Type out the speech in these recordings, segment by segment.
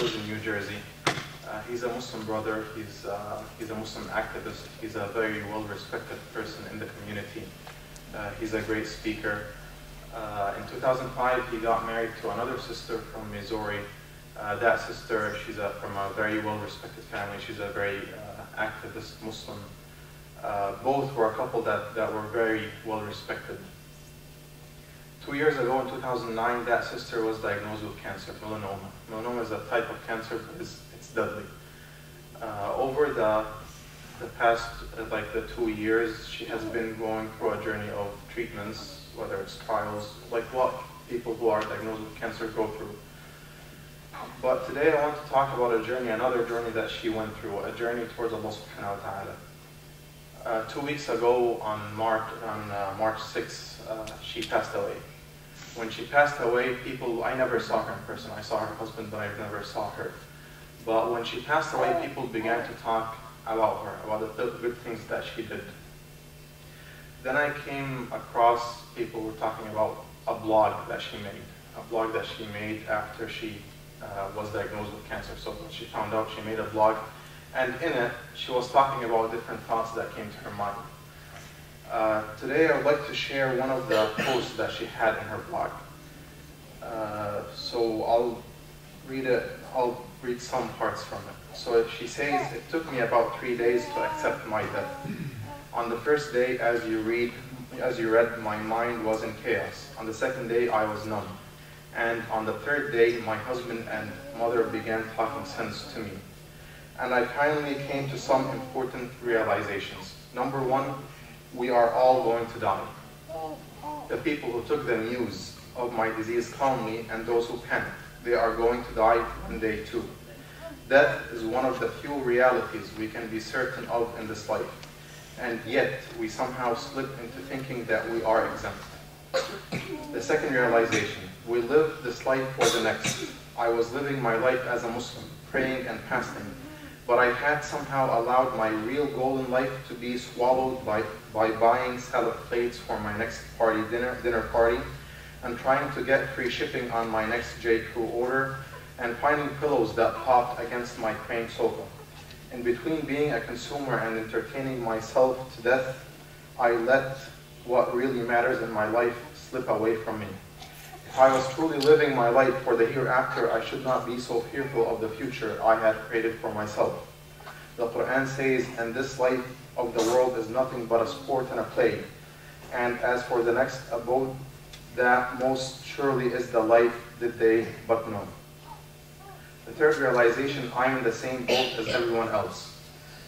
lives in New Jersey. He's a Muslim brother, he's a Muslim activist, he's a very well-respected person in the community. He's a great speaker. In 2005, he got married to another sister from Missouri. That sister, she's from a very well-respected family. She's a very activist Muslim. Both were a couple that were very well-respected. 2 years ago, in 2009, that sister was diagnosed with cancer, melanoma. Melanoma is a type of cancer, but it's deadly. Over the past, the 2 years, she has been going through a journey of treatments, whether it's trials, like what people who are diagnosed with cancer go through. But today I want to talk about a journey, another journey that she went through, a journey towards Allah subhanahu wa ta'ala. 2 weeks ago, on March 6th, she passed away. When she passed away, I never saw her in person. I saw her husband, but I never saw her. But when she passed away, people began to talk about her, about the good things that she did. Then I came across people were talking about a blog that she made after she was diagnosed with cancer. So when she found out, she made a blog, and in it, she was talking about different thoughts that came to her mind. Today, I would like to share one of the posts that she had in her blog. So I'll read some parts from it. So she says, "It took me about 3 days to accept my death. On the first day, as you read, my mind was in chaos. On the second day, I was numb. And on the third day, my husband and mother began talking sense to me. And I finally came to some important realizations. Number one, we are all going to die. The people who took the news of my disease calmly and those who panicked, they are going to die one day too. Death is one of the few realities we can be certain of in this life. And yet, we somehow slip into thinking that we are exempt. The second realization, we live this life for the next. I was living my life as a Muslim, praying and fasting, but I had somehow allowed my real goal in life to be swallowed by buying salad plates for my next dinner party, and trying to get free shipping on my next J.Crew order, and finding pillows that popped against my crane sofa. In between being a consumer and entertaining myself to death, I let what really matters in my life slip away from me. If I was truly living my life for the hereafter, I should not be so fearful of the future I had created for myself. The Quran says, and this life of the world is nothing but a sport and a play. And as for the next abode, that most surely is the life did they but know. The third realization, I am in the same boat as everyone else.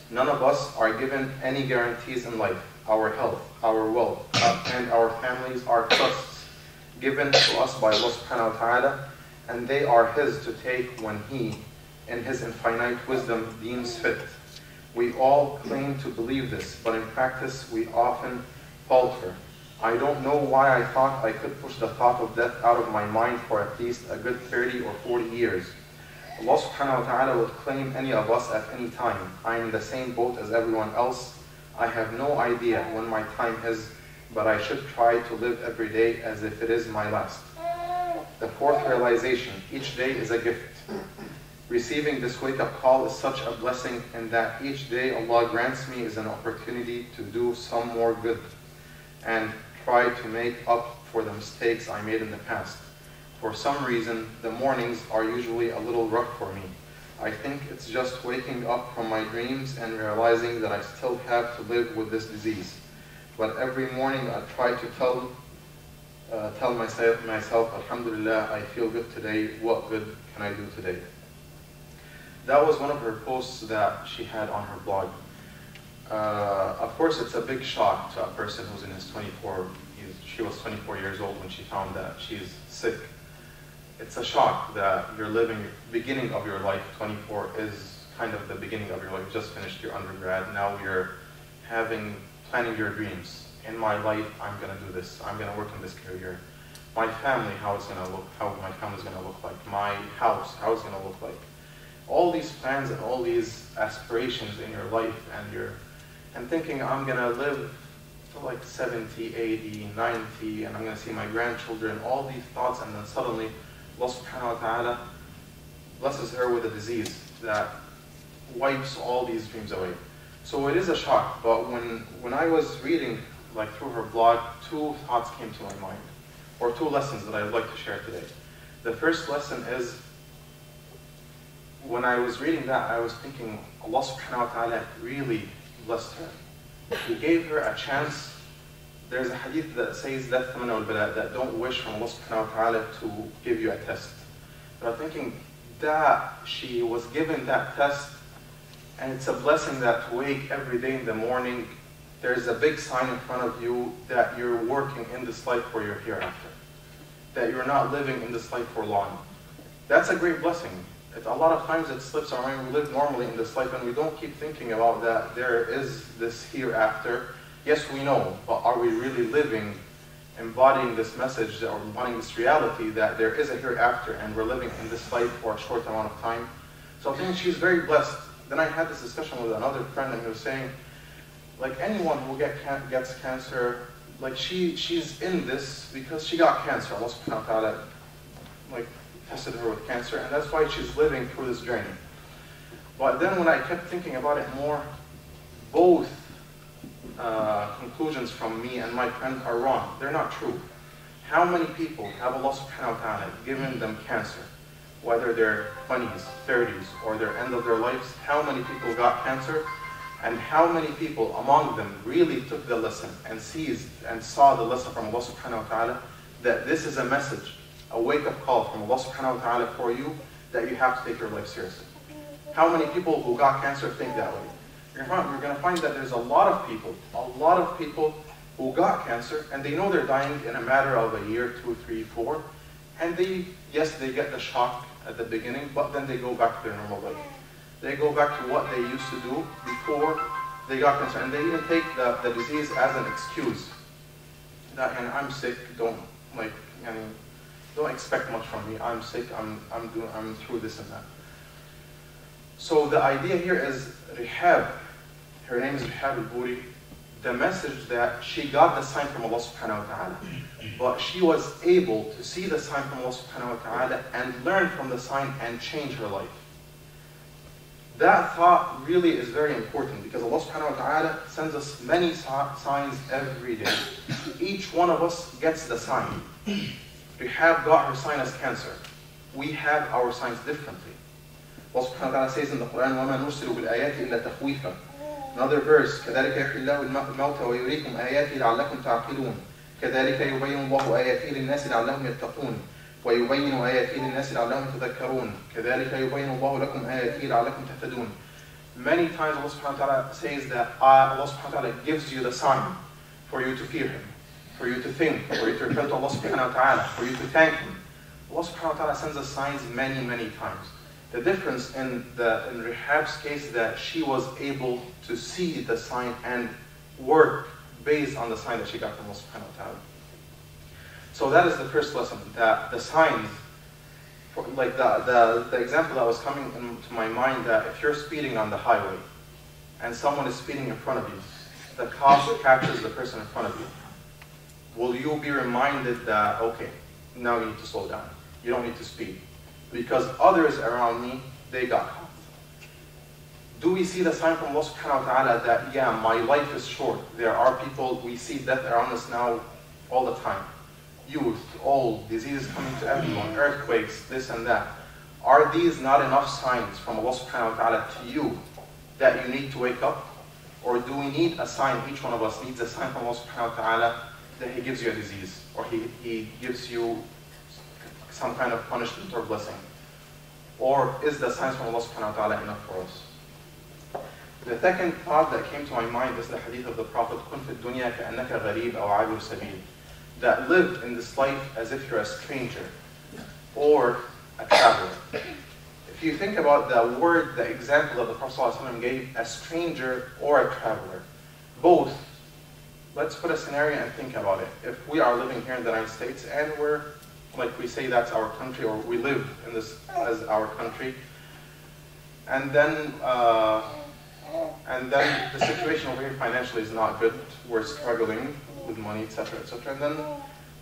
None of us are given any guarantees in life. Our health, our wealth, and our families are trusts given to us by Allah subhanahu wa ta'ala, and they are His to take when He, in His infinite wisdom, deems fit. We all claim to believe this, but in practice we often falter. I don't know why I thought I could push the thought of death out of my mind for at least a good 30 or 40 years. Allah subhanahu wa ta'ala would claim any of us at any time. I am in the same boat as everyone else. I have no idea when my time is, but I should try to live every day as if it is my last. The fourth realization, each day is a gift. Receiving this wake-up call is such a blessing in that each day Allah grants me is an opportunity to do some more good and try to make up for the mistakes I made in the past. For some reason, the mornings are usually a little rough for me. I think it's just waking up from my dreams and realizing that I still have to live with this disease. But every morning I try to tell myself, Alhamdulillah, I feel good today. What good can I do today? That was one of her posts that she had on her blog. Of course, it's a big shock to a person who's in his 24. She was 24 years old when she found that she's sick. It's a shock that you're living the beginning of your life. 24 is kind of the beginning of your life. You just finished your undergrad. Now you're planning your dreams. In my life, I'm going to do this. I'm going to work in this career. My family, how it's going to look, how my family's going to look like. My house, how it's going to look like. All these plans and all these aspirations in your life, and thinking I'm going to live to like 70, 80, 90, and I'm going to see my grandchildren, all these thoughts, and then suddenly Allah subhanahu wa ta'ala blesses her with a disease that wipes all these dreams away. So it is a shock, but when I was reading like through her blog, two thoughts came to my mind, or two lessons that I would like to share today. The first lesson is, when I was reading that, I was thinking Allah subhanahu wa ta'ala really blessed her. He gave her a chance. There's a hadith that says that don't wish from Allah subhanahu wa ta'ala to give you a test. But I'm thinking that she was given that test, and it's a blessing that to wake every day in the morning, there's a big sign in front of you that you're working in this life for your hereafter. That you're not living in this life for long. That's a great blessing. A lot of times it slips our mind. We live normally in this life and we don't keep thinking about that there is this hereafter. Yes, we know, but are we really living, embodying this message, or embodying this reality that there is a hereafter and we're living in this life for a short amount of time? So I think she's very blessed. Then I had this discussion with another friend, and he was saying, like, anyone who gets cancer, like she's in this because she got cancer. Allah subhanahu wa ta'ala like tested her with cancer, and that's why she's living through this journey. But then when I kept thinking about it more, both conclusions from me and my friend are wrong. They're not true. How many people have Allah subhanahu wa ta'ala given them cancer? Whether they're 20s, 30s, or their end of their lives, how many people got cancer? And how many people among them really took the lesson and seized and saw the lesson from Allah subhanahu wa ta'ala, that this is a message, a wake-up call from Allah subhanahu wa ta'ala for you, that you have to take your life seriously. How many people who got cancer think that way? You're going to find that there's a lot of people who got cancer, and they know they're dying in a matter of a year, 2, 3, 4, and yes, they get the shock at the beginning, but then they go back to their normal life. They go back to what they used to do before they got cancer, and they even take the disease as an excuse. That, and I'm sick, don't expect much from me. I'm sick, I'm through this and that. So the idea here is Rehab. Her name is Rehab AlBuri. The message that she got the sign from Allah subhanahu wa ta'ala, but she was able to see the sign from Allah subhanahu wa ta'ala and learn from the sign and change her life. That thought really is very important, because Allah subhanahu wa ta'ala sends us many signs every day. Each one of us gets the sign. Rehab got her sign as cancer. We have our signs differently. Allah subhanahu wa ta'ala says in the Quran, وَمَا نُرْسِلُ بِالْآيَاتِ إِلَّا تَخْوِيفًا. Another verse, كَذَلِكَ يُحْيِي اللَّهُ الْمَوْتَ وَيُرِيكُمْ آيَاتِهِ لَعَلَّكُمْ تَعْقِلُونَ كَذَلِكَ يُبَيِّنُ اللَّهُ آيَاتِهِ لِلنَّاسِ لَعَلَّهُمْ يَتَّقُونَ وَيُبَيِّنُ آيَاتِهِ لِلنَّاسِ لَعَلَّهُمْ يَتَذَكَّرُونَ كَذَلِكَ يُبَيِّنُ اللَّهُ لَكُمْ آيَاتِهِ لَعَلَّكُمْ تَهْتَدُونَ. Many times Allah subhanahu wa ta'ala says that Allah subhanahu wa ta'ala gives you the sign for you to fear Him, for you to think, for you to refer to Allah subhanahu wa ta'ala, for you to thank Him. Allah subhanahu wa ta'ala sends us signs many, many times. The difference in Rehab's case is that she was able to see the sign and work based on the sign that she got from Allah subhanahu wa ta'ala. So that is the first lesson, that the signs, like the example that was coming into my mind, that if you're speeding on the highway and someone is speeding in front of you, the cop catches the person in front of you, will you be reminded that, okay, now you need to slow down, you don't need to speed, because others around me, they got caught? Do we see the sign from Allah subhanahu wa ta'ala that, yeah, my life is short, there are people, we see death around us now all the time, youth, old, diseases coming to everyone, earthquakes, this and that. Are these not enough signs from Allah subhanahu wa ta'ala to you that you need to wake up? Or do we need a sign, each one of us needs a sign from Allah subhanahu wa ta'ala that He gives you a disease, or He gives you some kind of punishment or blessing? Or is the signs from Allah subhanahu wa ta'ala enough for us? The second thought that came to my mind is the hadith of the Prophet, كُن فِي الدُّنْيَا كَأَنَّكَ غَرِيبٌ أَوْ عَابِرُ سَبِيلٍ. That live in this life as if you're a stranger or a traveler. If you think about the word, the example that the Prophet ﷺ gave, a stranger or a traveler, both, let's put a scenario and think about it. If we are living here in the United States and we're, like we say that's our country, or we live in this as our country, and then the situation over here financially is not good, we're struggling with money, etc., etc. And then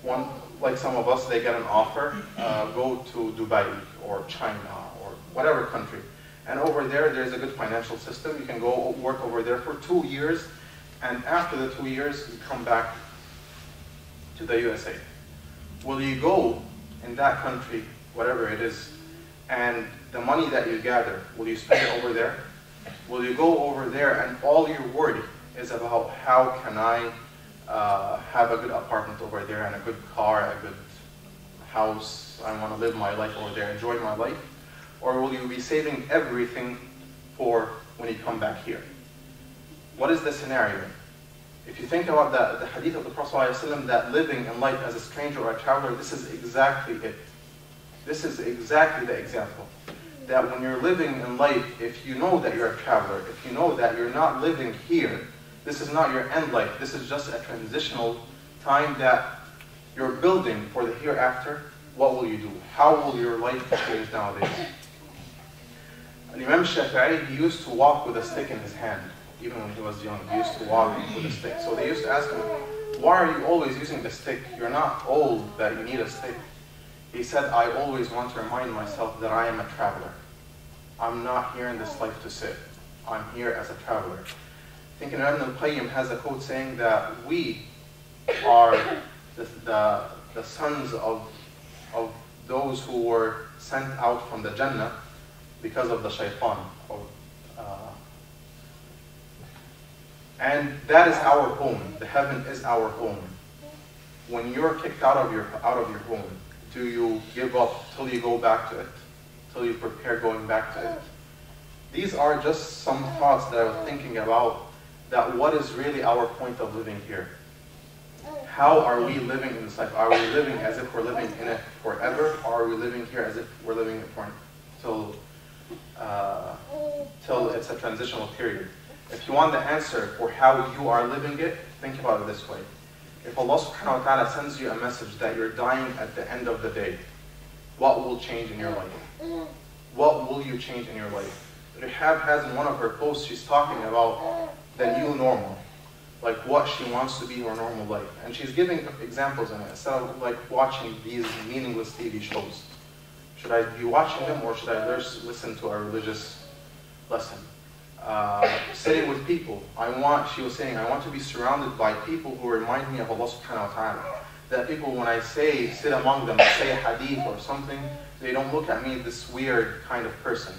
one, like some of us, they get an offer, go to Dubai or China or whatever country. And over there's a good financial system. You can go work over there for 2 years, and after the 2 years, you come back to the USA. Will you go in that country, whatever it is, and the money that you gather, will you spend it over there? Will you go over there and all your worry is about how can I have a good apartment over there and a good car, a good house, I want to live my life over there, enjoy my life? Or will you be saving everything for when you come back here? What is the scenario? If you think about the hadith of the Prophet ﷺ, that living in life as a stranger or a traveler, this is exactly it. This is exactly the example. That when you're living in life, if you know that you're a traveler, if you know that you're not living here, this is not your end life, this is just a transitional time that you're building for the hereafter, what will you do? How will your life change nowadays? And Imam Shafi'i, he used to walk with a stick in his hand. Even when he was young, he used to walk with a stick. So they used to ask him, why are you always using the stick? You're not old that you need a stick. He said, I always want to remind myself that I am a traveler. I'm not here in this life to sit. I'm here as a traveler. I think Ibn al-Qayyim has a quote saying that we are the sons of those who were sent out from the Jannah because of the shaitan. And that is our home. The heaven is our home. When you're kicked out of your home, do you give up till you go back to it? Till you prepare going back to it? These are just some thoughts that I was thinking about, that what is really our point of living here? How are we living in this life? Are we living as if we're living in it forever? Or are we living here as if we're living it till it's a transitional period? If you want the answer for how you are living it, think about it this way. If Allah subhanahu wa ta'ala sends you a message that you're dying at the end of the day, what will change in your life? What will you change in your life? Rehab has in one of her posts, she's talking about the new normal, like what she wants to be her normal life. And she's giving examples in it, instead of like watching these meaningless TV shows. Should I be watching them, or should I listen to a religious lesson? Sitting with people. She was saying, I want to be surrounded by people who remind me of Allah subhanahu wa ta'ala. That people, when I say, sit among them, say a hadith or something, they don't look at me this weird kind of person.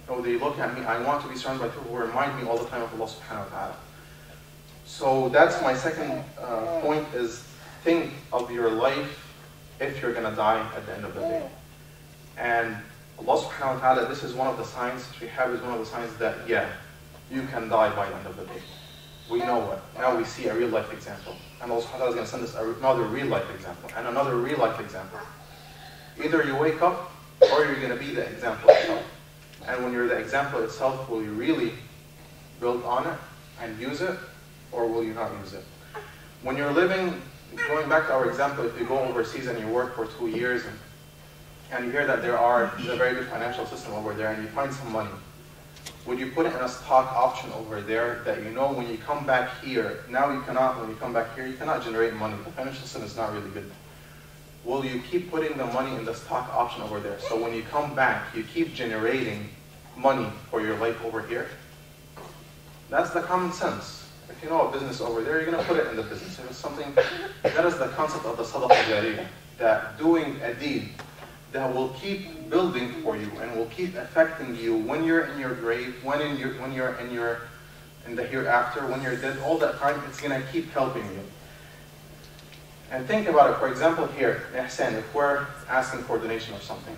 No, they look at me, I want to be surrounded by people who remind me all the time of Allah subhanahu wa ta'ala. So that's my second point, is think of your life if you're going to die at the end of the day. And Allah subhanahu wa ta'ala, this is one of the signs, Rehab is one of the signs that, yeah, you can die by the end of the day. We know it. Now we see a real life example. And Allah subhanahu wa ta'ala is going to send us another real life example, and another real life example. Either you wake up, or you're going to be the example itself. And when you're the example itself, will you really build on it and use it, or will you not use it? When you're living, going back to our example, if you go overseas and you work for 2 years, and you hear that there's a very good financial system over there, and you find some money, would you put it in a stock option over there that you know when you come back here, now you cannot, when you come back here, you cannot generate money. The financial system is not really good. Will you keep putting the money in the stock option over there, so when you come back, you keep generating money for your life over here? That's the common sense. If you know a business over there, you're going to put it in the business. If it's something, that is the concept of the sadaqah jariyah, that doing a deed that will keep building for you and will keep affecting you when you're in your grave, when you're in the hereafter, when you're dead, all that time, it's going to keep helping you. And think about it, for example here, Ihsan, if we're asking for a donation or something,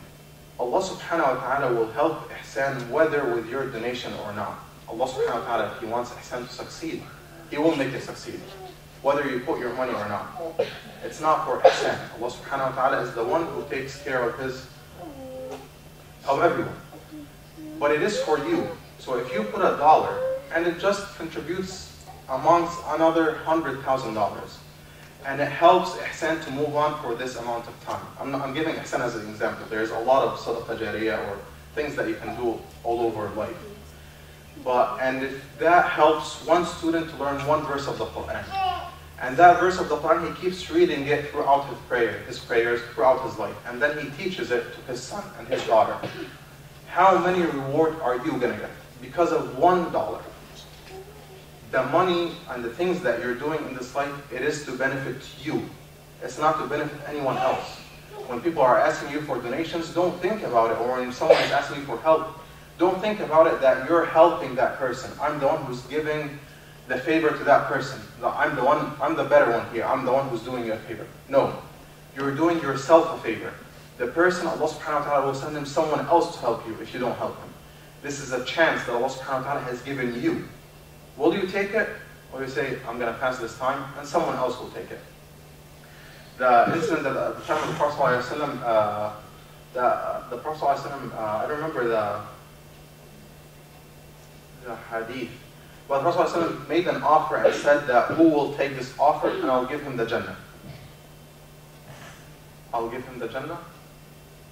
Allah subhanahu wa ta'ala will help Ihsan whether with your donation or not. Allah subhanahu wa ta'ala, if He wants Ihsan to succeed, He will make it succeed, whether you put your money or not. It's not for Ihsan. Allah subhanahu wa ta'ala is the one who takes care of everyone. But it is for you. So if you put $1 and it just contributes amongst another $100,000, and it helps Ihsan to move on for this amount of time. I'm giving Ihsan as an example. There's a lot of sadaqah jariyah or things that you can do all over life. And if that helps one student to learn one verse of the Quran, and that verse of the Quran, he keeps reading it throughout his prayers, throughout his life, and then he teaches it to his son and his daughter. how many reward are you going to get? Because of $1. The money and the things that you're doing in this life, it is to benefit you. It's not to benefit anyone else. When people are asking you for donations, don't think about it. Or when someone is asking you for help, don't think about it that you're helping that person. I'm the one who's giving the favor to that person. I'm the better one here. I'm the one who's doing you a favor. No. You're doing yourself a favor. The person, Allah subhanahu wa ta'ala will send him someone else to help you if you don't help him. This is a chance that Allah subhanahu wa ta'ala has given you. Will you take it? Or you say, I'm going to pass this time, and someone else will take it. The incident that at the time of the Prophet ﷺ, the Prophet ﷺ, I don't remember the hadith, but the Prophet ﷺ made an offer and said that who will take this offer and I'll give him the Jannah. I'll give him the Jannah?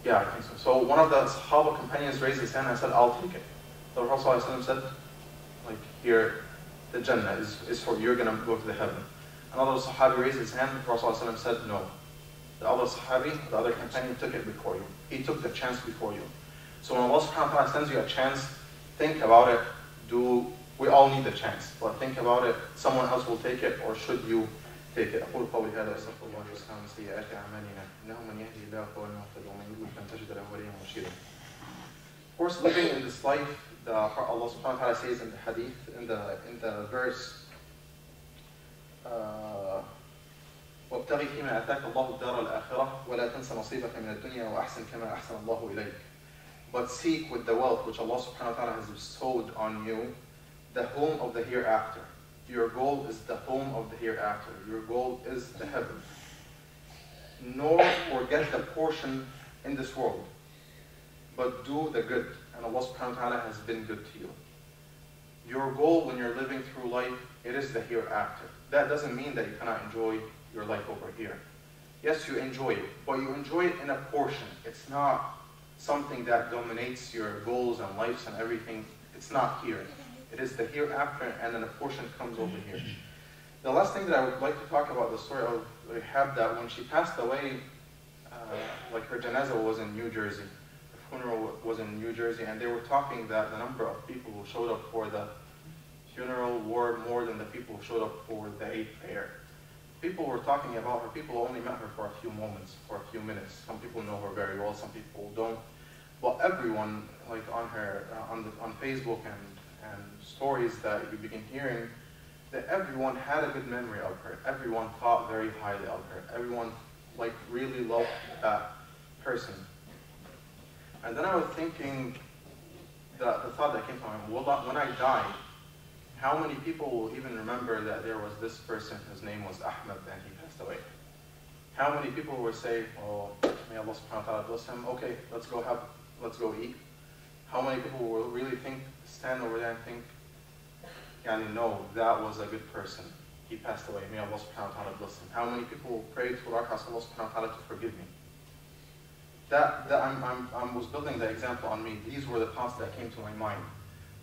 Yeah, I think so. So one of the Sahaba companions raised his hand and said, I'll take it. So the Prophet ﷺ said, like, here, the Jannah is for you, you're going to go to the heaven. Another Sahabi raised his hand, the Prophet ﷺ said, no. The other Sahabi, the other companion, took it before you. He took the chance before you. So when Allah subhanahu wa ta'ala sends you a chance, think about it. We all need the chance, but think about it. Someone else will take it, or should you take it? أقول قولي هذا وأستغفر الله لي ولكم من سيئات أعمالنا إنه من يهدي الله فهو المهتدي ومن يضلل فلن تجد له وليا مرشدا. Of course, living in this life, Allah subhanahu wa ta'ala says in the hadith, in the verse, وابتغي فيما آتاك الله الدار الآخرة ولا تنس نصيبك من الدنيا وأحسن كما أحسن الله إليك. But seek with the wealth which Allah subhanahu wa ta'ala has bestowed on you the home of the hereafter. Your goal is the home of the hereafter. Your goal is the heaven. Nor forget the portion in this world, but do the good. And Allah subhanahu wa ta'ala has been good to you. Your goal when you're living through life, it is the hereafter. That doesn't mean that you cannot enjoy your life over here. Yes, you enjoy it, but you enjoy it in a portion. It's not something that dominates your goals and lives and everything. It's not here. It is the hereafter, and then a portion comes over here. The last thing that I would like to talk about, the story of Rehab, that when she passed away, like her janazah was in New Jersey. Her funeral was in New Jersey, and they were talking that the number of people who showed up for the funeral were more than the people who showed up for the Eid prayer. People were talking about her. People only met her for a few moments, for a few minutes. Some people know her very well, some people don't. But everyone, like on her, on Facebook and stories that you begin hearing, that everyone had a good memory of her. Everyone thought very highly of her. Everyone like really loved that person. And then I was thinking, the thought that came to my mind, well, when I die, how many people will even remember that there was this person, his name was Ahmad, and he passed away? How many people will say, oh, may Allah subhanahu wa ta'ala bless him, okay, let's go eat? How many people will really stand over there and think, yani, no, that was a good person. He passed away, may Allah subhanahu wa ta'ala bless him. How many people will pray to Allah subhanahu wa ta'ala to forgive me? I was building the example on me. These were the thoughts that came to my mind.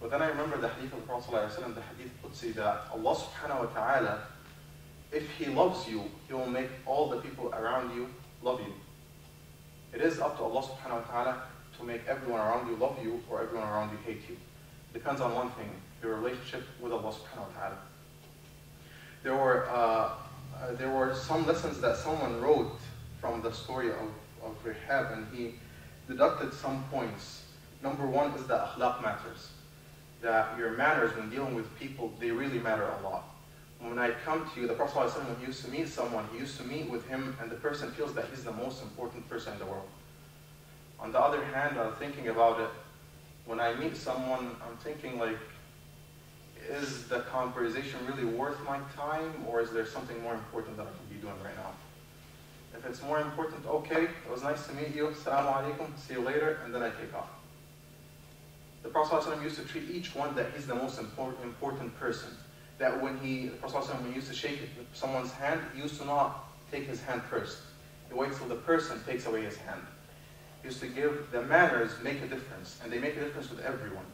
But then I remember the hadith of the Prophet ﷺ, the hadith Qudsi, that Allah subhanahu wa ta'ala, if He loves you, He will make all the people around you love you. It is up to Allah subhanahu wa ta'ala to make everyone around you love you or everyone around you hate you. Depends on one thing, your relationship with Allah subhanahu wa ta'ala. There were some lessons that someone wrote from the story of Rehab, and he deducted some points. Number one is that akhlaq matters. That your manners when dealing with people, they really matter a lot. When I come to you, the Prophet ﷺ, when he used to meet someone, he used to meet with him and the person feels that he's the most important person in the world. On the other hand, I'm thinking about it, when I meet someone, I'm thinking like, is the conversation really worth my time, or is there something more important that I can be doing right now? If it's more important, okay, it was nice to meet you, assalamu alaikum, see you later, and then I take off. The Prophet ﷺ used to treat each one that he's the most important person. That when the Prophet ﷺ, when he used to shake someone's hand, he used to not take his hand first. He waits till the person takes away his hand. He used to give, the manners make a difference, and they make a difference with everyone.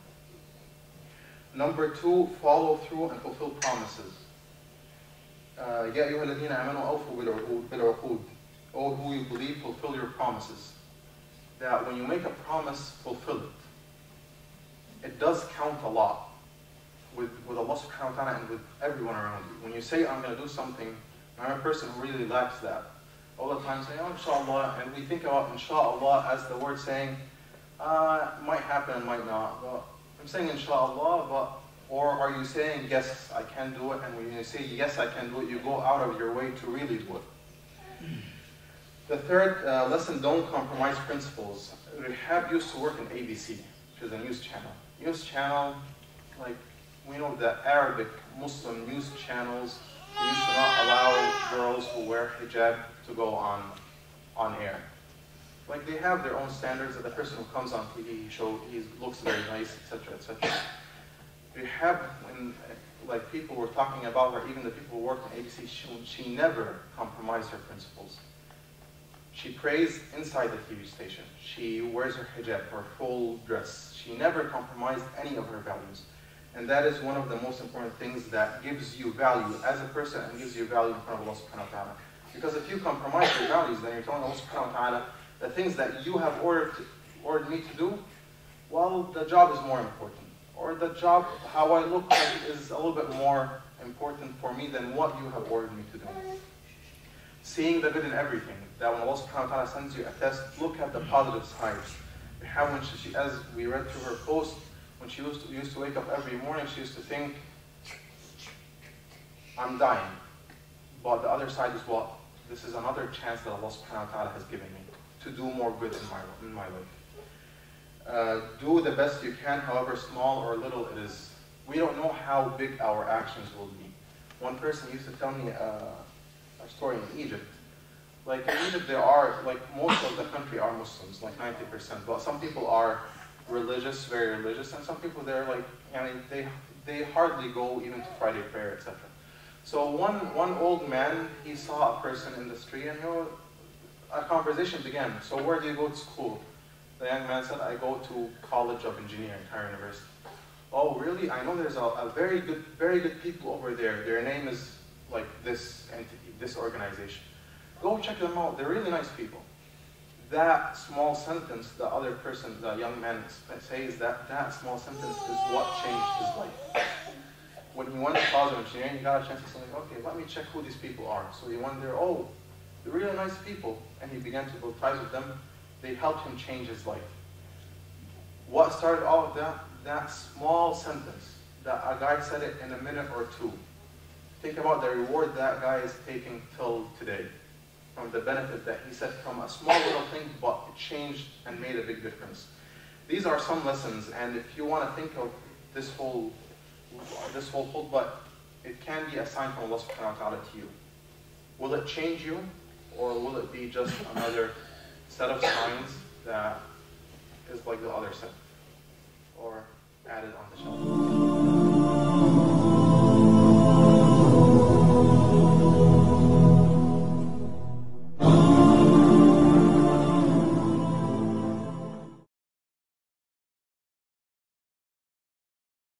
Number two, follow through and fulfill promises. يَا أَيُّهَا الَّذِينَ آمَنُوا أَوْفُوا بِالْعُقُودِ. Oh, who you believe, fulfill your promises. That when you make a promise, fulfill it. it does count a lot with Allah subhanahu wa ta'ala and with everyone around you. When you say, I'm going to do something, I'm a person who really lacks that. All the time saying, oh, inshallah, and we think about inshallah as the word saying, might happen and might not. But I'm saying inshallah, but or are you saying, yes, I can do it, and when you say, yes, I can do it, you go out of your way to really do it. The third lesson, don't compromise principles. Rehab used to work in ABC, which is a news channel. News channel, like we know the Arabic Muslim news channels, they used to not allow girls who wear hijab to go on air. Like they have their own standards that the person who comes on TV, he looks very nice, etc., etc. Rehab, when like people were talking about her, even the people who work in ABC, she never compromised her principles. She prays inside the TV station. She wears her hijab, her full dress. She never compromised any of her values. And that is one of the most important things that gives you value as a person and gives you value in front of Allah subhanahu wa ta'ala. Because if you compromise your values, then you're telling Allah subhanahu wa ta'ala the things that you have ordered me to do, well, the job is more important. Or the job, how I look like, is a little bit more important for me than what you have ordered me to do. Seeing the good in everything, that when Allah subhanahu wa ta'ala sends you a test, look at the positive sides. How when she, as we read through her post, when she used to wake up every morning, she used to think, I'm dying. But the other side is what? This is another chance that Allah subhanahu wa ta'ala has given me to do more good in my life. Do the best you can, however small or little it is. We don't know how big our actions will be. One person used to tell me a story in Egypt. Like in Egypt, there are, like most of the country are Muslims, like 90%, but some people are religious, very religious, and some people they're like, I mean, they hardly go even to Friday prayer, etc. So one old man, he saw a person in the street, and a conversation began. So where do you go to school? The young man said, I go to College of Engineering, Cairo University. Oh, really? I know there's a very good people over there. Their name is like this entity, this organization. Go check them out. They're really nice people. That small sentence, the other person, the young man says that small sentence is what changed his life. When he went to College of Engineering, he got a chance to say, okay, let me check who these people are. So he went there, oh, they're really nice people. And he began to build ties with them. They helped him change his life. What started all of that? That small sentence, that a guy said it in a minute or two. Think about the reward that guy is taking till today, from the benefit that he said from a small little thing, but it changed and made a big difference. These are some lessons, and if you want to think of this whole khutbah, it can be a sign from Allah subhanahu wa ta'ala to you. Will it change you, or will it be just another set of signs that is like the other set, or added on the shelf?